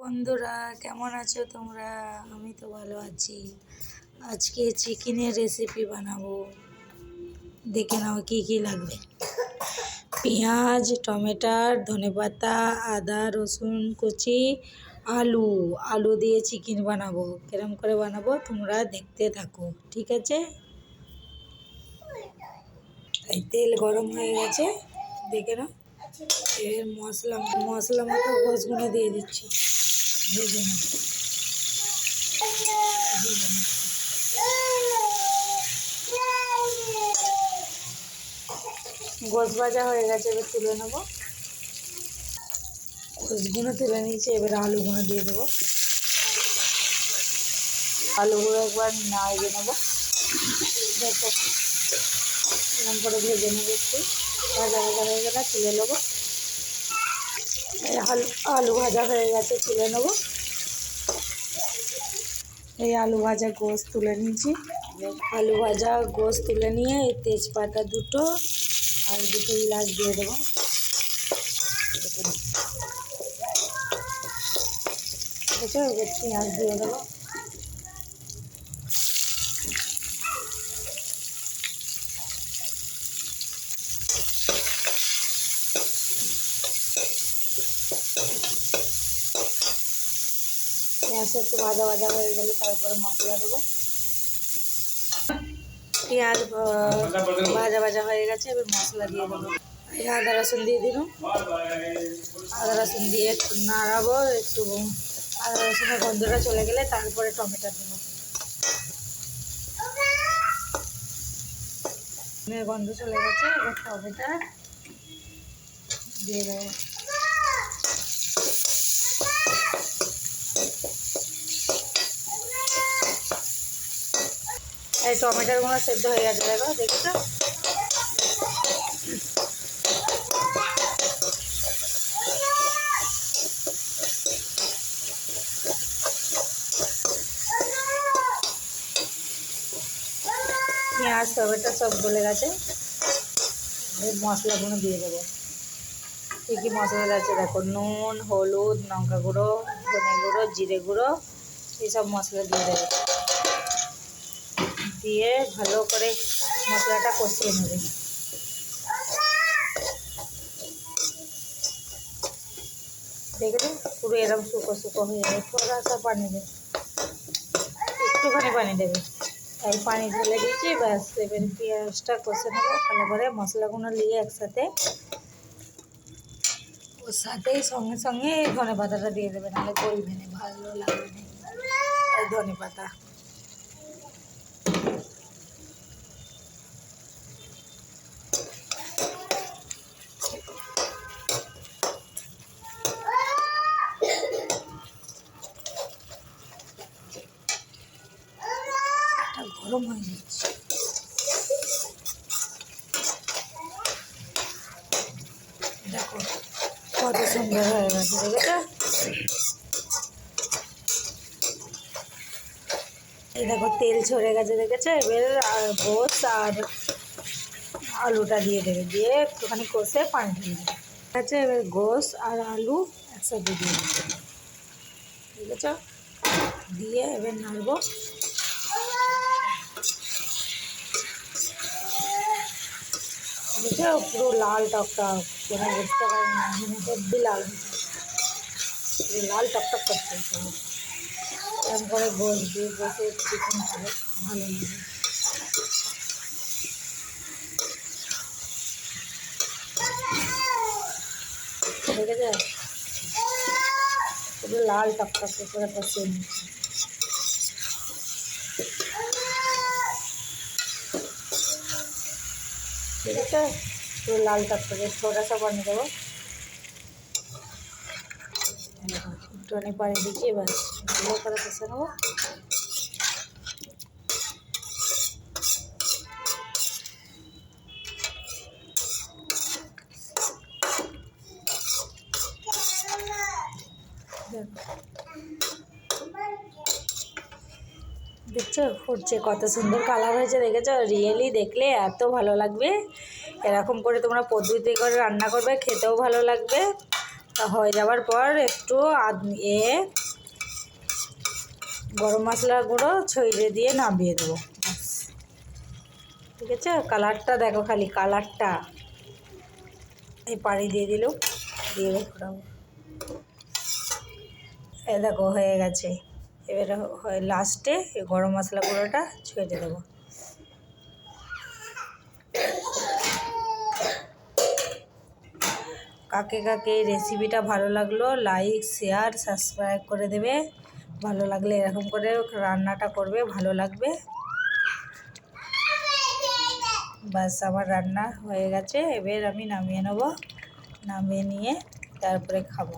বন্ধুরা কেমন আছো তোমরা? আমি তো ভালো আছি। আজকে চিকেনের রেসিপি বানাবো। দেখে নাও কি কি লাগবে। পেঁয়াজ, টমেটো, ধনেপাতা, আদা রসুন কুচি, আলু দিয়ে চিকেন বানাবো। কিরম করে বানাবো তোমরা দেখতে থাকো, ঠিক আছে? এই তেল গরম হয়ে গেছে, দেখে নাও। এর মশলা মতো গোছগুলো দিয়ে দিচ্ছি, ভেজে নাও। গোছ ভাজা হয়ে গেছে, এবার তুলে নেবো। গোছগুলো তুলে নিয়েছি, এবার আলুগুলো দিয়ে দেবো। আলুগুলো একবার নাড়িয়ে নেবো। দেখো এরকম করে ভেজে নেবো, একটু ভাজা ভাজা হয়ে গেলে তুলে নেবো। আলু ভাজা হয়ে গেছে, তুলে নেবো। এই আলু ভাজা গোশ তুলে নিয়েছি। আলু ভাজা গোশ তুলে নিয়ে এই তেজপাতা দুটো আর দুটো এলাচ দিয়ে দেবো। দেখো এবার পেঁয়াজ দিয়ে দেবো। পেঁয়াজটা একটু ভাজা ভাজা হয়ে গেলে তারপরে মশলা দেবো। পেঁয়াজ ভাজা ভাজা হয়ে গেছে, এবার মশলা দিয়ে দেবো। এই আদা রসুন দিয়ে দিলাম। আদা রসুন দিয়ে একটু নাড়াবো, একটু আদা রসুনের গন্ধটা চলে গেলে তারপরে টমেটো দেবো। গন্ধ চলে গেছে, এবার টমেটো দিয়ে দেবো। এই টমেটোগুলো সেদ্ধ হয়ে গেছে, দেখো দেখছো? পেঁয়াজ টমেটো সব গলে গেছে, মশলাগুলো দিয়ে দেবো। কী কী মশলা আছে দেখো, নুন, হলুদ, লঙ্কা গুঁড়ো, ধনে গুঁড়ো, জিরে গুঁড়ো, এইসব মশলা দিয়ে দেবো। দিয়ে ভালো করে মশলাটা কষিয়ে নেবে। দেখবে পুরো এরকম শুকো শুকো হয়ে যাবে, থোড়া সা পানি দেবে, একটুখানি পানি দেবে। এই পানি ঢেলে দিয়েছি, ব্যাস। এবার পেঁয়াজটা কষে নেবো ভালো করে, মশলাগুলো নিয়ে একসাথে। ওর সাথেই সঙ্গে সঙ্গে ধনে পাতাটা দিয়ে দেবে, নাহলে গলবে না, ভালো লাগবে না। এই ধনে পাতা গরম হয়ে যাচ্ছে। দেখো কত সুন্দর হয়ে গেছে, দেখেছো? এই দেখো তেল ছড়ে গেছে, দেখেছো? এবার গোশ আর আলুটা দিয়ে দেবে, দিয়ে একটুখানি কষে পানি দিয়ে দেবে। ঠিক আছে, এবার গোশ আর আলু একসাথে দিয়ে দেবে, ঠিক আছে? দিয়ে এবার নাড়বো। দেখো পুরো লাল টকটক, কোনো বুঝতে পারি না, হেব্বি লাল পুরো লাল টকটক করছে। এরকম করে গোশ দিয়ে বসে চিকেন খাবে, ভালো লাগে। দেখেছে পুরো লাল টকটক করে কষিয়ে নিচ্ছে। ঠিক আছে, পুরো লাল টকটকে। থোড়া সা পানি দেবো, একটুখানি পানি দিচ্ছি, এবার ভালো করে কষে নেবো। দেখছো ফুটছে, কত সুন্দর কালার হয়েছে, দেখেছো? রিয়েলি দেখলে এত ভালো লাগবে। এরকম করে তোমরা পদ্ধতি করে রান্না করবে, খেতেও ভালো লাগবে। তা হয়ে যাওয়ার পর একটু গরম মশলার গুঁড়ো ছড়িয়ে দিয়ে নামিয়ে দেবো। ঠিক আছে, কালারটা দেখো, খালি কালারটা। এই পানি দিয়ে দিল, দিয়ে ফোটাবো। এই দেখো হয়ে গেছে। এবার লাস্টে গরম মশলা গুঁড়োটা ছড়িয়ে দেবো। কাকে কাকে এই রেসিপিটা ভালো লাগলো লাইক শেয়ার সাবস্ক্রাইব করে দেবে। ভালো লাগলে এরকম করে রান্নাটা করবে, ভালো লাগবে। বাস আমার রান্না হয়ে গেছে, এবার আমি নামিয়ে নেব। নামিয়ে নিয়ে তারপরে খাবো।